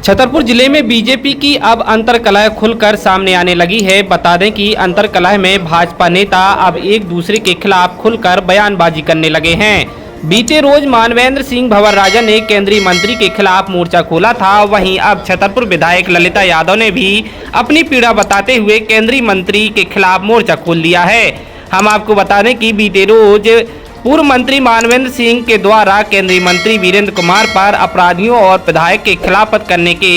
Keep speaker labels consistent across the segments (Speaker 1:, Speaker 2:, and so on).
Speaker 1: छतरपुर जिले में बीजेपी की अब अंतर्कलह खुलकर सामने आने लगी है। बता दें कि अंतर्कलह में भाजपा नेता अब एक दूसरे के खिलाफ खुलकर बयानबाजी करने लगे हैं। बीते रोज मानवेंद्र सिंह भंवरराजा ने केंद्रीय मंत्री के खिलाफ मोर्चा खोला था। वहीं अब छतरपुर विधायक ललिता यादव ने भी अपनी पीड़ा बताते हुए केंद्रीय मंत्री के खिलाफ मोर्चा खोल लिया है। हम आपको बता दें कि बीते रोज पूर्व मंत्री मानवेंद्र सिंह के द्वारा केंद्रीय मंत्री वीरेंद्र कुमार पर अपराधियों और विधायक के खिलाफत करने के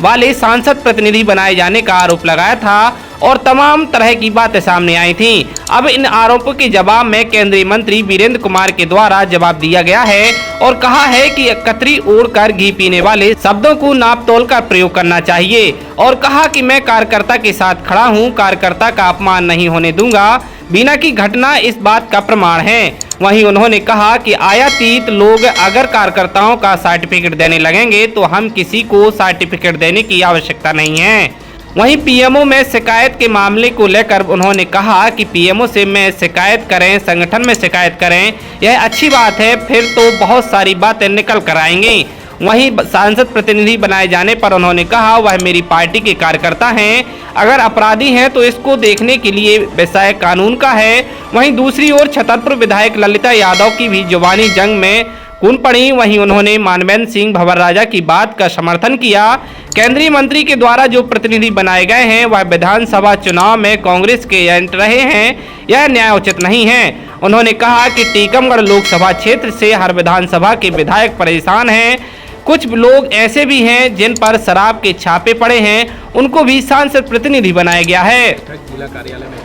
Speaker 1: वाले सांसद प्रतिनिधि बनाए जाने का आरोप लगाया था और तमाम तरह की बातें सामने आई थीं। अब इन आरोपों के जवाब में केंद्रीय मंत्री वीरेंद्र कुमार के द्वारा जवाब दिया गया है और कहा है कि कतरी ओढ़कर घी पीने वाले शब्दों को नाप तोल कर प्रयोग करना चाहिए और कहा कि मैं कार्यकर्ता के साथ खड़ा हूं, कार्यकर्ता का अपमान नहीं होने दूंगा। बीना की घटना इस बात का प्रमाण है। वहीं उन्होंने कहा कि आयातीत लोग अगर कार्यकर्ताओं का सर्टिफिकेट देने लगेंगे तो हम किसी को सर्टिफिकेट देने की आवश्यकता नहीं है। वहीं पीएमओ में शिकायत के मामले को लेकर उन्होंने कहा कि पीएमओ से में शिकायत करें, संगठन में शिकायत करें, यह अच्छी बात है, फिर तो बहुत सारी बातें निकल कर आएंगी। वहीं सांसद प्रतिनिधि बनाए जाने पर उन्होंने कहा वह मेरी पार्टी के कार्यकर्ता हैं, अगर अपराधी हैं तो इसको देखने के लिए विषय कानून का है। वहीं दूसरी ओर छतरपुर विधायक ललिता यादव की भी जुबानी जंग में कूद पड़ी। वहीं उन्होंने मानवेंद्र सिंह भंवरराजा की बात का समर्थन किया। केंद्रीय मंत्री के द्वारा जो प्रतिनिधि बनाए गए हैं वह विधानसभा चुनाव में कांग्रेस के एजेंट रहे हैं, यह न्यायोचित नहीं है। उन्होंने कहा कि टीकमगढ़ लोकसभा क्षेत्र से हर विधानसभा के विधायक परेशान हैं। कुछ लोग ऐसे भी हैं जिन पर शराब के छापे पड़े हैं, उनको भी सांसद प्रतिनिधि बनाया गया है।
Speaker 2: जिला कार्यालय में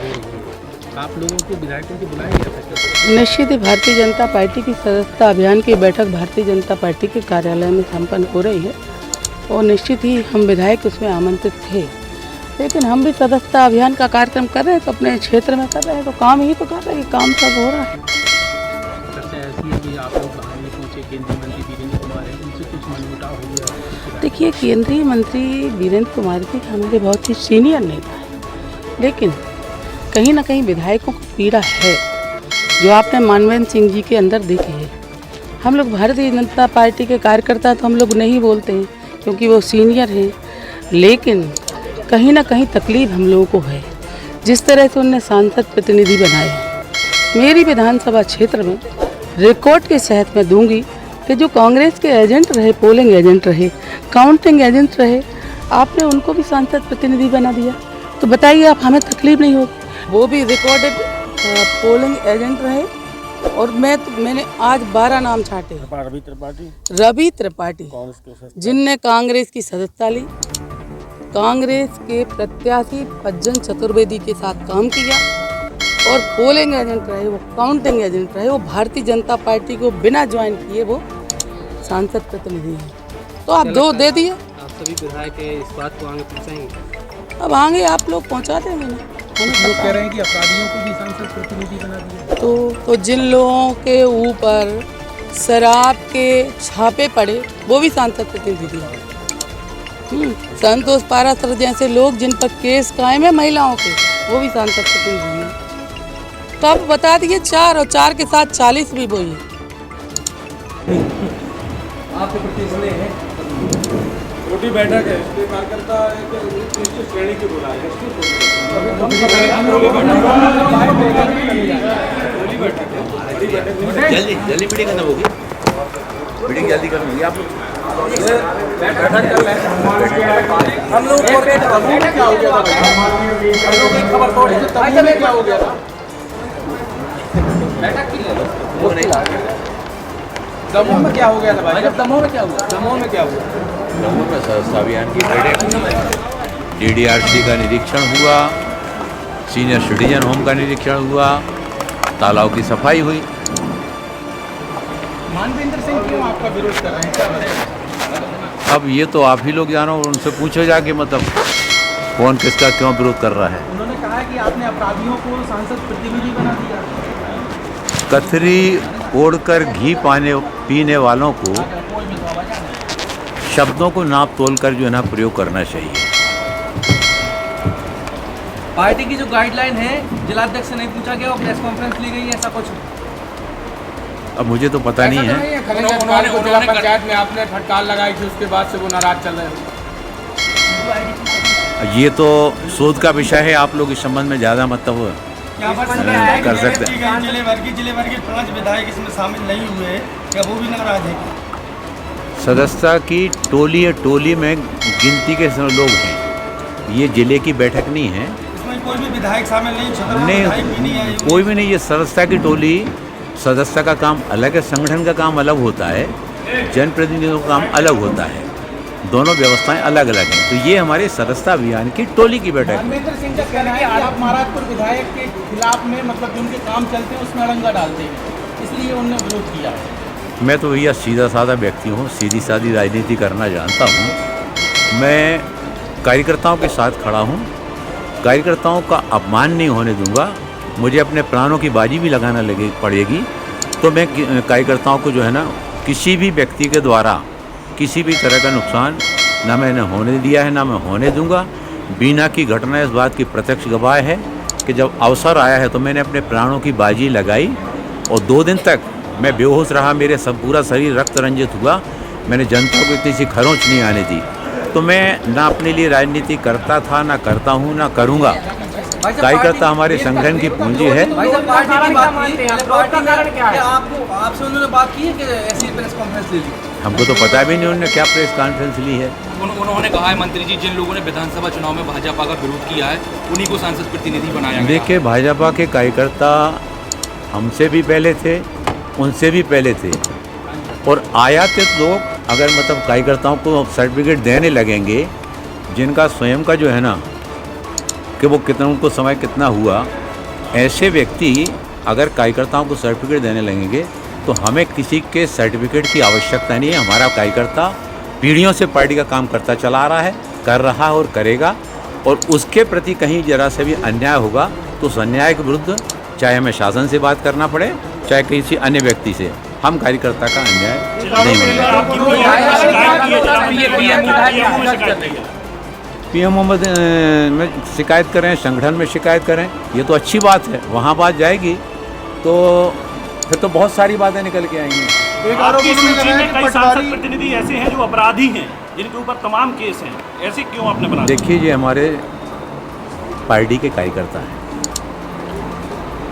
Speaker 2: आप लोगों को विधायकों को बुलाया गया था?
Speaker 3: निश्चित ही भारतीय जनता पार्टी की सदस्यता अभियान की बैठक भारतीय जनता पार्टी के कार्यालय में संपन्न हो रही है और निश्चित ही हम विधायक उसमें आमंत्रित थे, लेकिन हम भी सदस्यता अभियान का कार्यक्रम कर रहे हैं तो अपने क्षेत्र में कर रहे हैं, तो काम ही तो कर रहे हैं, काम सब हो रहा है। देखिए, केंद्रीय मंत्री वीरेंद्र कुमार जी हमारे बहुत ही सीनियर नेता हैं, लेकिन कहीं ना कहीं विधायकों को पीड़ा है जो आपने मानवेंद्र सिंह जी के अंदर देखी है। हम लोग भारतीय जनता पार्टी के कार्यकर्ता तो हम लोग नहीं बोलते हैं क्योंकि वो सीनियर हैं, लेकिन कहीं ना कहीं तकलीफ हम लोगों को है जिस तरह से उन्होंने सांसद प्रतिनिधि बनाए हैं। मेरी विधानसभा क्षेत्र में रिकॉर्ड के सहत में दूंगी कि जो कांग्रेस के एजेंट रहे, पोलिंग एजेंट रहे, काउंटिंग एजेंट रहे, आपने उनको भी सांसद प्रतिनिधि बना दिया, तो बताइए आप हमें तकलीफ नहीं होगी? वो भी रिकॉर्डेड पोलिंग एजेंट रहे और मैंने आज 12 नाम छाटे। रवि त्रिपाठी जिनने कांग्रेस की सदस्यता ली, कांग्रेस के प्रत्याशी सज्जन चतुर्वेदी के साथ काम किया और पोलिंग एजेंट रहे, वो काउंटिंग एजेंट रहे, वो भारतीय जनता पार्टी को बिना ज्वाइन किए वो सांसद प्रतिनिधि हैं। तो आप दो दे दिए।
Speaker 2: आप सभी विधायक इस बात को आगे पहुँचाएंगे?
Speaker 3: अब आगे आप लोग पहुंचा देंगे ना। हम
Speaker 2: लोग कह रहे हैं कि अपराधियों को भी सांसद प्रतिनिधि बना दिया।
Speaker 3: तो जिन लोगों के ऊपर शराब के छापे पड़े वो भी सांसद प्रतिनिधि हैं। संतोष पारासर जैसे लोग जिन पर केस कायम है महिलाओं के, वो भी सांसद प्रतिनिधि हैं। तो आप बता दिए 4 और 4 के साथ 40 भी वही है।
Speaker 2: आपके प्रति है
Speaker 4: छोटी बैठक है, इसलिए कार्यकर्ता एक निश्चित श्रेणी के बुलाए हैं।
Speaker 5: जल्दी मीटिंग खत्म होगी, मीटिंग जल्दी खत्म होगी। आप
Speaker 4: बैठक कर लें। हम लोग क्या हो गया था? हम लोग एक खबर थोड़ी सी तभी में क्या हो गया था? बैठक की वो नहीं, दमोह में क्या हो गया था भाई? दमोह में क्या हुआ? दमोह में क्या हुआ?
Speaker 5: दमोह में सदस्यता अभियान की बैठक, DDRC का निरीक्षण हुआ, सीनियर सिटीजन होम का निरीक्षण हुआ, तालाब की सफाई हुई।
Speaker 2: मानवेंद्र सिंह क्यों आपका विरोध कर रहे हैं?
Speaker 5: अब ये तो आप ही लोग जानो, उनसे पूछो जाके, मतलब कौन किसका क्यों विरोध कर रहा है।
Speaker 2: उन्होंने कहा कि आपने अपराधियों को सांसद प्रतिनिधि बना दिया।
Speaker 5: कतरी ओढ़कर घी पीने वालों को शब्दों को नाप तोल कर जो है ना प्रयोग करना चाहिए।
Speaker 2: पार्टी की जो गाइडलाइन है जिलाध्यक्ष से नहीं पूछा गया और प्रेस कॉन्फ्रेंस ली गई है, ऐसा कुछ?
Speaker 5: अब मुझे तो पता नहीं है।
Speaker 4: उन्होंने पंचायत में आपने फटकार लगाई थी, उसके बाद से वो नाराज चल रहे हैं।
Speaker 5: ये तो शोध का विषय है, आप लोग इस संबंध में ज़्यादा मतलब कर सकते हैं।
Speaker 4: जिले भर के 5 विधायक इसमें शामिल नहीं हुए, क्या वो भी नाराज है?
Speaker 5: सदस्यता की टोली में गिनती के लोग हैं, ये जिले की बैठक नहीं है।
Speaker 4: इसमें कोई भी विधायक शामिल नहीं, विधायक भी नहीं आए।
Speaker 5: कोई भी नहीं, ये सदस्यता की टोली, सदस्यता का काम अलग है, संगठन का काम अलग होता है, जनप्रतिनिधियों का काम अलग होता है, दोनों व्यवस्थाएं अलग अलग हैं। तो ये हमारे सदस्यता अभियान की टोली की बैठक है।
Speaker 4: मनवेंद्र सिंह का कहना है कि आप महाराजपुर विधायक के खिलाफ में मतलब जो उनके काम चलते हैं उसमें अड़ंगा डालते हैं, इसलिए उन्होंने विरोध किया है।
Speaker 5: मैं तो भैया सीधा साधा व्यक्ति हूँ, सीधी सादी राजनीति करना जानता हूँ। मैं कार्यकर्ताओं के साथ खड़ा हूँ, कार्यकर्ताओं का अपमान नहीं होने दूंगा। मुझे अपने प्राणों की बाजी भी लगाना पड़ेगी, तो मैं कार्यकर्ताओं को जो है ना, किसी भी व्यक्ति के द्वारा किसी भी तरह का नुकसान ना मैंने होने दिया है, ना मैं होने दूंगा। बीना की घटना इस बात की प्रत्यक्ष गवाह है कि जब अवसर आया है तो मैंने अपने प्राणों की बाजी लगाई, और 2 दिन तक मैं बेहोश रहा, मेरे पूरा शरीर रक्त रंजित हुआ। मैंने जनता को इतनी सी खरोंच नहीं आने दी। तो मैं ना अपने लिए राजनीति करता था, ना करता हूँ, ना करूँगा। कार्यकर्ता हमारे संगठन की पूंजी है।
Speaker 2: भाई साहब, पार्टी की बात की है, आपसे उन्होंने बात की है कि ऐसी प्रेस कॉन्फ्रेंस ले ली?
Speaker 5: हमको तो पता भी नहीं उन्होंने क्या प्रेस कॉन्फ्रेंस ली है।
Speaker 6: उन्होंने कहा है मंत्री जी, जिन लोगों ने विधानसभा चुनाव में भाजपा का विरोध किया है उन्हीं को सांसद प्रतिनिधि बनाया गया।
Speaker 5: देखिए, भाजपा के कार्यकर्ता हमसे भी पहले थे, उनसे भी पहले थे, और आयातित लोग अगर मतलब कार्यकर्ताओं को सर्टिफिकेट देने लगेंगे, जिनका स्वयं का जो है ना कि वो कितना, उनको समय कितना हुआ, ऐसे व्यक्ति अगर कार्यकर्ताओं को सर्टिफिकेट देने लगेंगे तो हमें किसी के सर्टिफिकेट की आवश्यकता नहीं है। हमारा कार्यकर्ता पीढ़ियों से पार्टी का काम करता चला आ रहा है, कर रहा और करेगा, और उसके प्रति कहीं जरा से भी अन्याय होगा तो उस अन्याय के विरुद्ध चाहे हमें शासन से बात करना पड़े, चाहे किसी अन्य व्यक्ति से, हम कार्यकर्ता का अन्याय नहीं मानेंगे। पीएम में शिकायत करें, संगठन में शिकायत करें, ये तो अच्छी बात है। वहाँ बात जाएगी तो फिर तो बहुत सारी बातें निकल के आएंगी।
Speaker 7: आपकी सूची में कई सांसद प्रतिनिधि ऐसे हैं जो अपराधी हैं, जिनके ऊपर तमाम केस हैं, ऐसे क्यों आपने बना?
Speaker 5: देखिए, ये हमारे पार्टी के कार्यकर्ता हैं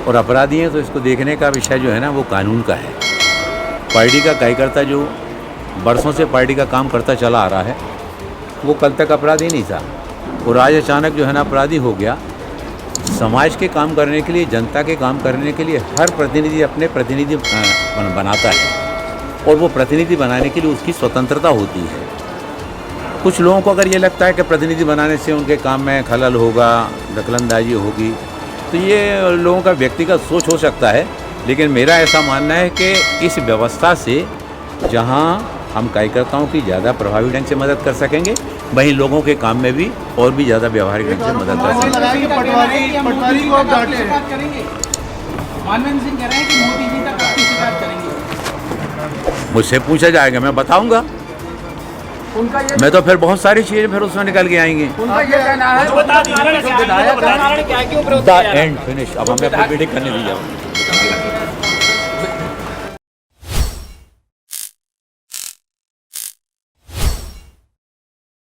Speaker 5: और अपराधी हैं, तो इसको देखने का विषय जो है ना वो कानून का है। पार्टी का कार्यकर्ता जो बरसों से पार्टी का काम करता चला आ रहा है, वो कल तक अपराधी नहीं था, और आज अचानक जो है ना अपराधी हो गया। समाज के काम करने के लिए, जनता के काम करने के लिए हर प्रतिनिधि अपने प्रतिनिधि बनाता है, और वो प्रतिनिधि बनाने के लिए उसकी स्वतंत्रता होती है। कुछ लोगों को अगर ये लगता है कि प्रतिनिधि बनाने से उनके काम में खलल होगा, दखलंदाजी होगी, तो ये लोगों का व्यक्तिगत सोच हो सकता है। लेकिन मेरा ऐसा मानना है कि इस व्यवस्था से जहाँ हम कार्यकर्ताओं की ज़्यादा प्रभावी ढंग से मदद कर सकेंगे, वहीं लोगों के काम में भी और भी ज़्यादा व्यवहारिक ढंग से मदद कर सकेंगे।
Speaker 4: पटवारी को करेंगे। मनवेंद्र सिंह कह रहे हैं कि मोदी जी तक आपकी शिकायत करेंगे।
Speaker 5: मुझसे पूछा जाएगा, मैं बताऊंगा। मैं तो फिर बहुत सारी चीज़ें फिर उसमें निकल के आएंगी।
Speaker 4: उनका ये कहना है
Speaker 5: द एंड फिनिश। अब हमें अपनी मीटिंग करने दीजिए।